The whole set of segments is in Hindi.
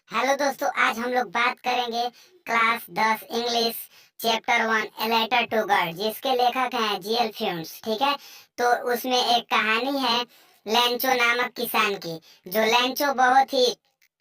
हेलो दोस्तों, आज हम लोग बात करेंगे class 10 English chapter 1 a letter to God, जिसके लेखक हैं जीएल फ्यूम्स। ठीक है, तो उसमें एक कहानी है लेंचो नामक किसान की। जो लेंचो बहुत ही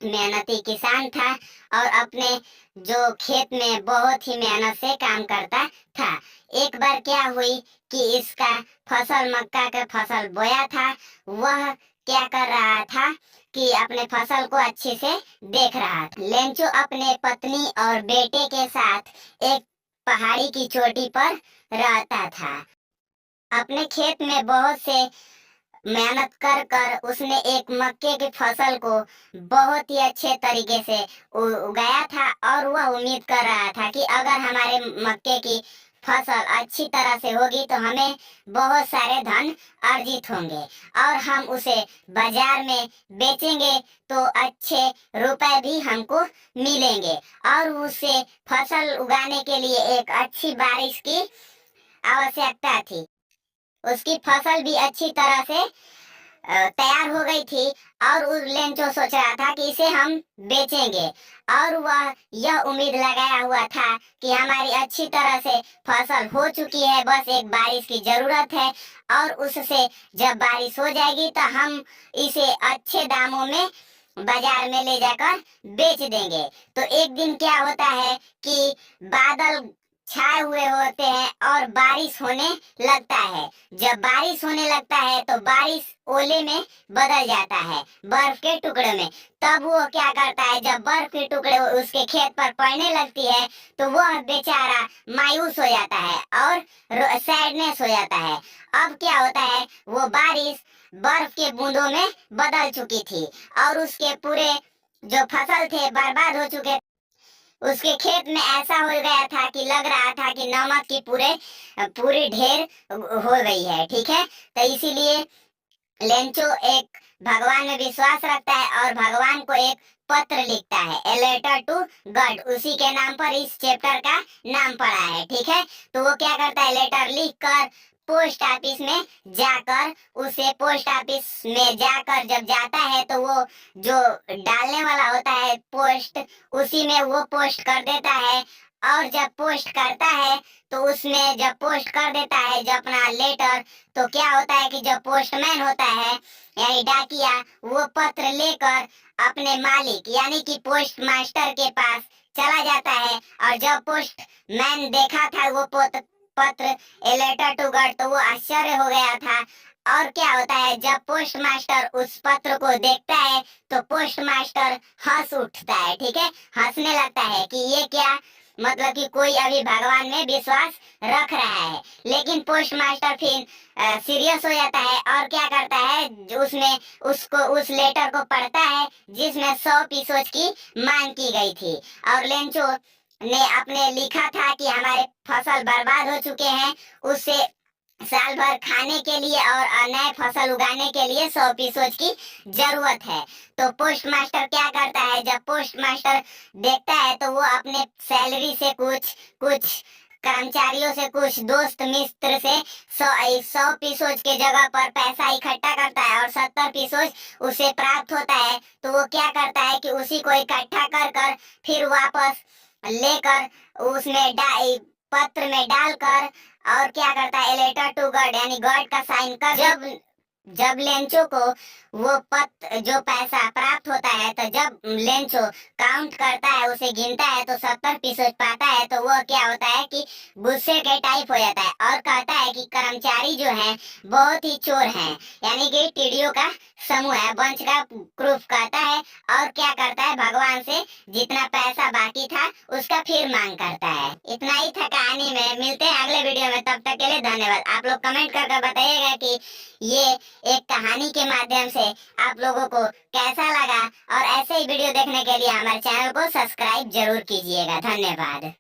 मेहनती किसान था और अपने जो खेत में बहुत ही मेहनत से काम करता था। एक बार क्या हुई कि इसका फसल मक्का का फसल बोया था। वह क्या कर रहा था कि अपने फसल को अच्छे से देख रहा था। लेंचो अपने पत्नी और बेटे के साथ एक पहाड़ी की चोटी पर रहता था। अपने खेत में बहुत से मेहनत कर कर उसने एक मक्के की फसल को बहुत ही अच्छे तरीके से उगाया था और वह उम्मीद कर रहा था कि अगर हमारे मक्के की फसल अच्छी तरह से होगी तो हमें बहुत सारे धन अर्जित होंगे और हम उसे बाजार में बेचेंगे तो अच्छे रुपए भी हमको मिलेंगे। और उसे फसल उगाने के लिए एक अच्छी बारिश की आवश्यकता थी। उसकी फसल भी अच्छी तरह से तैयार हो गई थी और उस लेंचो सोच रहा था कि इसे हम बेचेंगे। और वह यह उम्मीद लगाया हुआ था कि हमारी अच्छी तरह से फसल हो चुकी है, बस एक बारिश की जरूरत है और उससे जब बारिश हो जाएगी तो हम इसे अच्छे दामों में बाजार में ले जाकर बेच देंगे। तो एक दिन क्या होता है कि बादल छाए हुए होते हैं और बारिश होने लगता है। जब बारिश होने लगता है तो बारिश ओले में बदल जाता है, बर्फ के टुकड़े में। तब वो क्या करता है, जब बर्फ के टुकड़े उसके खेत पर पड़ने लगती है तो वह बेचारा मायूस हो जाता है और सैडनेस हो जाता है। अब क्या होता है, वो बारिश बर्फ के बूंदों में बदल चुकी थी और उसके पूरे जो फसल थे बर्बाद हो चुके। उसके खेत में ऐसा हो गया था कि लग रहा था कि नमक की पूरी ढेर हो गई है। ठीक है, तो इसीलिए लेंचो एक भगवान में विश्वास रखता है और भगवान को एक पत्र लिखता है, ए लेटर टू गॉड। उसी के नाम पर इस चैप्टर का नाम पड़ा है। ठीक है, तो वो क्या करता है, लेटर लिख कर पोस्ट ऑफिस में जाकर उसे पोस्ट ऑफिस में जाकर जब जाता है तो वो जो डालने वाला होता है पोस्ट, उसी में वो पोस्ट कर देता है। और जब पोस्ट करता है तो उसमें जब पोस्ट कर देता है जब अपना लेटर, तो क्या होता है कि जो पोस्टमैन होता है यानी डाकिया, वो पत्र लेकर अपने मालिक यानी कि पोस्ट मास्टर के पास चला जाता है। और जब पोस्टमैन देखा था वो पत्र ए लेटर टू गॉड, तो वो आश्चर्य हो गया था। और क्या होता है, जब पोस्ट मास्टर उस पत्र को देखता है तो पोस्ट मास्टर हंस उठता है। ठीक है, हंसने लगता है कि ये क्या, मतलब कि कोई अभी भगवान में विश्वास रख रहा है। लेकिन पोस्ट मास्टर फिर सीरियस हो जाता है और क्या करता है, उसमें उसको उस लेटर को पढ़ता है जिसमें 100 पीसोज की मांग की गई थी। और लेंचो ने अपने लिखा था कि हमारे फसल बर्बाद हो चुके हैं, उससे साल भर खाने के लिए और नए फसल उगाने के लिए 100 पीसोज की जरूरत है। तो पोस्ट मास्टर क्या करता है, जब पोस्ट मास्टर देखता है तो वो अपने सैलरी से कुछ कुछ कर्मचारियों से, कुछ दोस्त मित्र से 100 पीसोज के जगह पर पैसा इकट्ठा करता है और 70 पीसोज उसे प्राप्त होता है। तो वो क्या करता है कि उसी को इकट्ठा कर कर फिर वापस लेकर उसमें पत्र में डालकर और क्या करता है, लेटर टू गॉड यानी गॉड का साइन कर। जब जब लेंचो को वो जो पैसा प्राप्त होता है, तो जब लेंचो काउंट करता है, उसे गिनता है तो 70 पीसोज पाता है। तो वो क्या होता है कि गुस्से के टाइप हो जाता है और कहता है कि कर्मचारी जो हैं बहुत ही चोर हैं, यानी कि टीडियो का समूह है, वंश का ग्रुप कहता है। और क्या करता है, भगवान से जितना पैसा बाकी था उसका फिर मांग करता है। इतना ही था कहानी में। मिलते हैं अगले वीडियो में, तब तक के लिए धन्यवाद। आप लोग कमेंट करके बताइएगा कि ये एक कहानी के माध्यम से आप लोगों को कैसा लगा और ऐसे ही वीडियो देखने के लिए हमारे चैनल को सब्सक्राइब जरूर कीजिएगा। धन्यवाद।